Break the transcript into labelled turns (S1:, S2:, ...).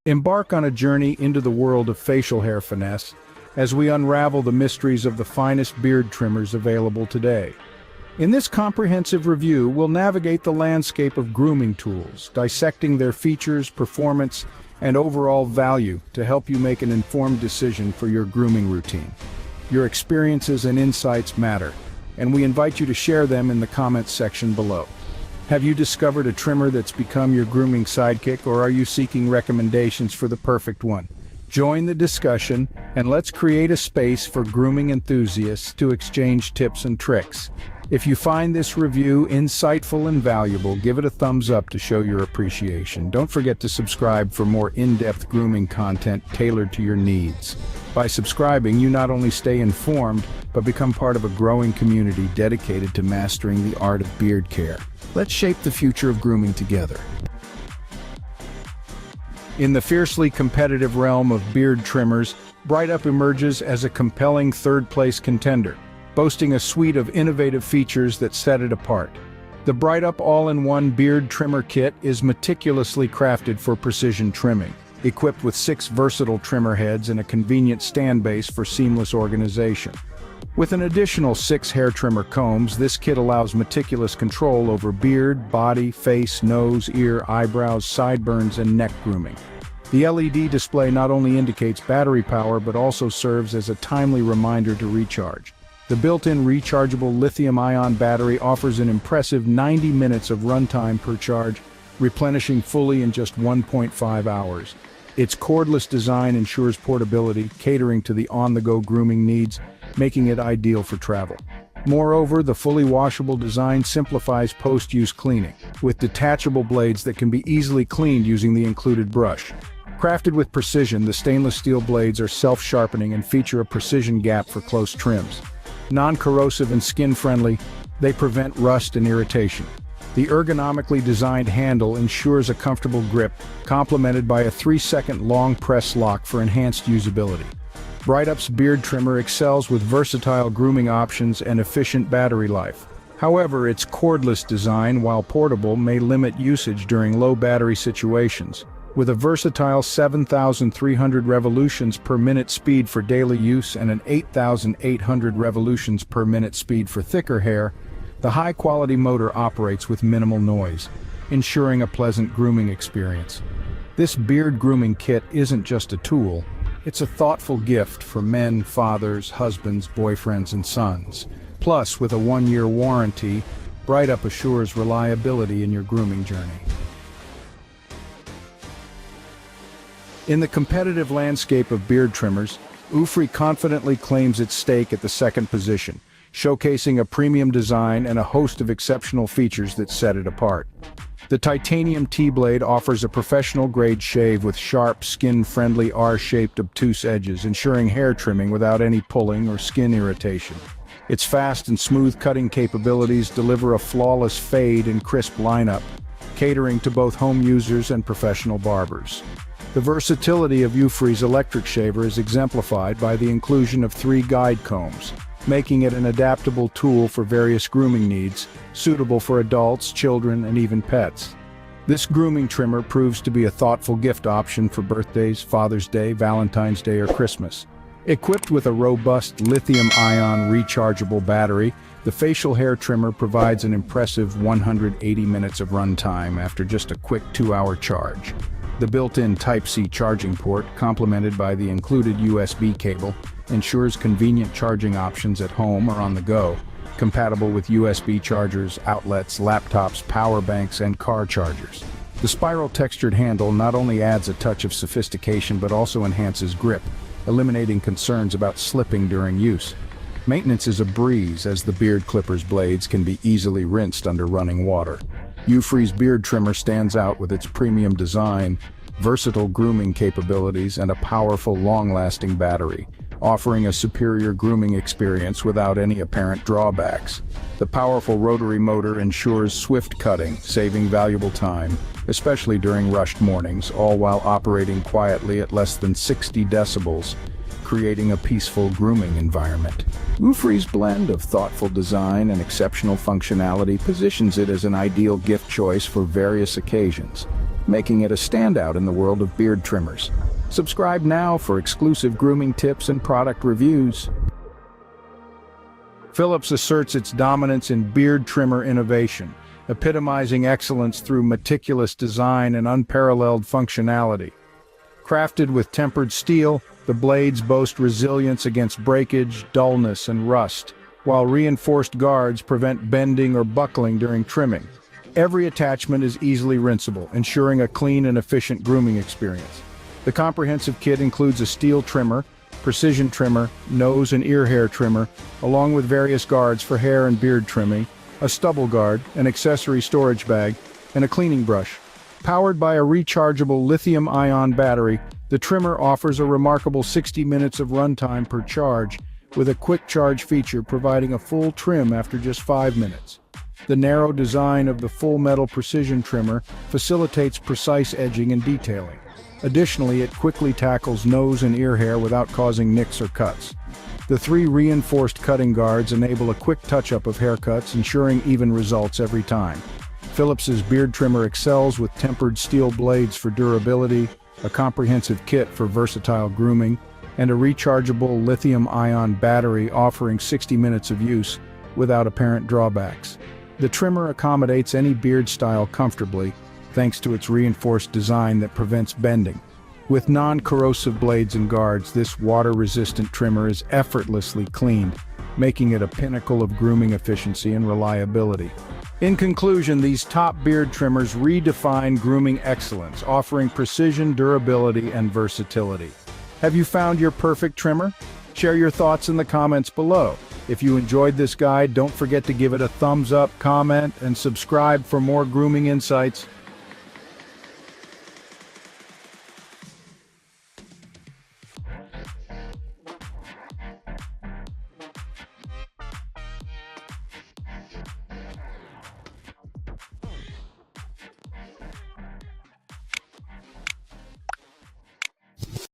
S1: Embark on a journey into the world of facial hair finesse as we unravel the mysteries of the finest beard trimmers available today. In this comprehensive review, we'll navigate the landscape of grooming tools, dissecting their features, performance, and overall value to help you make an informed decision for your grooming routine. Your experiences and insights matter, and we invite you to share them in the comments section below. Have you discovered a trimmer that's become your grooming sidekick, or are you seeking recommendations for the perfect one? Join the discussion, and let's create a space for grooming enthusiasts to exchange tips and tricks. If you find this review insightful and valuable, give it a thumbs up to show your appreciation. Don't forget to subscribe for more in-depth grooming content tailored to your needs. By subscribing, you not only stay informed, but become part of a growing community dedicated to mastering the art of beard care. Let's shape the future of grooming together. In the fiercely competitive realm of beard trimmers, Brightup emerges as a compelling third-place contender, boasting a suite of innovative features that set it apart. The Brightup all-in-one beard trimmer kit is meticulously crafted for precision trimming, equipped with 6 versatile trimmer heads and a convenient stand base for seamless organization. With an additional 6 hair trimmer combs, this kit allows meticulous control over beard, body, face, nose, ear, eyebrows, sideburns, and neck grooming. The LED display not only indicates battery power but also serves as a timely reminder to recharge. The built-in rechargeable lithium-ion battery offers an impressive 90 minutes of runtime per charge, replenishing fully in just 1.5 hours. Its cordless design ensures portability, catering to the on-the-go grooming needs, making it ideal for travel. Moreover, the fully washable design simplifies post-use cleaning, with detachable blades that can be easily cleaned using the included brush. Crafted with precision, the stainless steel blades are self-sharpening and feature a precision gap for close trims. Non-corrosive and skin-friendly, they prevent rust and irritation. The ergonomically designed handle ensures a comfortable grip, complemented by a 3-second long press lock for enhanced usability. Brightup's beard trimmer excels with versatile grooming options and efficient battery life. However, its cordless design, while portable, may limit usage during low battery situations. With a versatile 7,300 revolutions per minute speed for daily use and an 8,800 revolutions per minute speed for thicker hair, the high-quality motor operates with minimal noise, ensuring a pleasant grooming experience. This beard grooming kit isn't just a tool, it's a thoughtful gift for men, fathers, husbands, boyfriends, and sons. Plus, with a 1-year warranty, Brightup assures reliability in your grooming journey. In the competitive landscape of beard trimmers, Ufree confidently claims its stake at the second position, showcasing a premium design and a host of exceptional features that set it apart. The titanium T-blade offers a professional-grade shave with sharp, skin-friendly R-shaped obtuse edges, ensuring hair trimming without any pulling or skin irritation. Its fast and smooth cutting capabilities deliver a flawless fade and crisp lineup, catering to both home users and professional barbers. The versatility of Ufree's electric shaver is exemplified by the inclusion of 3 guide combs, making it an adaptable tool for various grooming needs, suitable for adults, children, and even pets. This grooming trimmer proves to be a thoughtful gift option for birthdays, Father's Day, Valentine's Day, or Christmas. Equipped with a robust lithium-ion rechargeable battery, the facial hair trimmer provides an impressive 180 minutes of runtime after just a quick 2-hour charge. The built-in Type-C charging port, complemented by the included USB cable, ensures convenient charging options at home or on the go, compatible with USB chargers, outlets, laptops, power banks, and car chargers. The spiral textured handle not only adds a touch of sophistication but also enhances grip, eliminating concerns about slipping during use. Maintenance is a breeze, as the beard clipper's blades can be easily rinsed under running water. Ufree's beard trimmer stands out with its premium design, versatile grooming capabilities, and a powerful, long-lasting battery, offering a superior grooming experience without any apparent drawbacks. The powerful rotary motor ensures swift cutting, saving valuable time, especially during rushed mornings, all while operating quietly at less than 60 decibels, creating a peaceful grooming environment. Ufree's blend of thoughtful design and exceptional functionality positions it as an ideal gift choice for various occasions. making it a standout in the world of beard trimmers. Subscribe now for exclusive grooming tips and product reviews. Philips asserts its dominance in beard trimmer innovation, epitomizing excellence through meticulous design and unparalleled functionality. Crafted with tempered steel, the blades boast resilience against breakage, dullness, and rust, while reinforced guards prevent bending or buckling during trimming. Every attachment is easily rinsable, ensuring a clean and efficient grooming experience. The comprehensive kit includes a steel trimmer, precision trimmer, nose and ear hair trimmer, along with various guards for hair and beard trimming, a stubble guard, an accessory storage bag, and a cleaning brush. Powered by a rechargeable lithium-ion battery, the trimmer offers a remarkable 60 minutes of runtime per charge, with a quick charge feature providing a full trim after just 5 minutes. The narrow design of the full metal precision trimmer facilitates precise edging and detailing. Additionally, it quickly tackles nose and ear hair without causing nicks or cuts. The 3 reinforced cutting guards enable a quick touch-up of haircuts, ensuring even results every time. Philips's beard trimmer excels with tempered steel blades for durability, a comprehensive kit for versatile grooming, and a rechargeable lithium-ion battery offering 60 minutes of use without apparent drawbacks. The trimmer accommodates any beard style comfortably, thanks to its reinforced design that prevents bending. With non-corrosive blades and guards, this water-resistant trimmer is effortlessly cleaned, making it a pinnacle of grooming efficiency and reliability. In conclusion, these top beard trimmers redefine grooming excellence, offering precision, durability, and versatility. Have you found your perfect trimmer? Share your thoughts in the comments below. If you enjoyed this guide, don't forget to give it a thumbs up, comment, and subscribe for more grooming insights.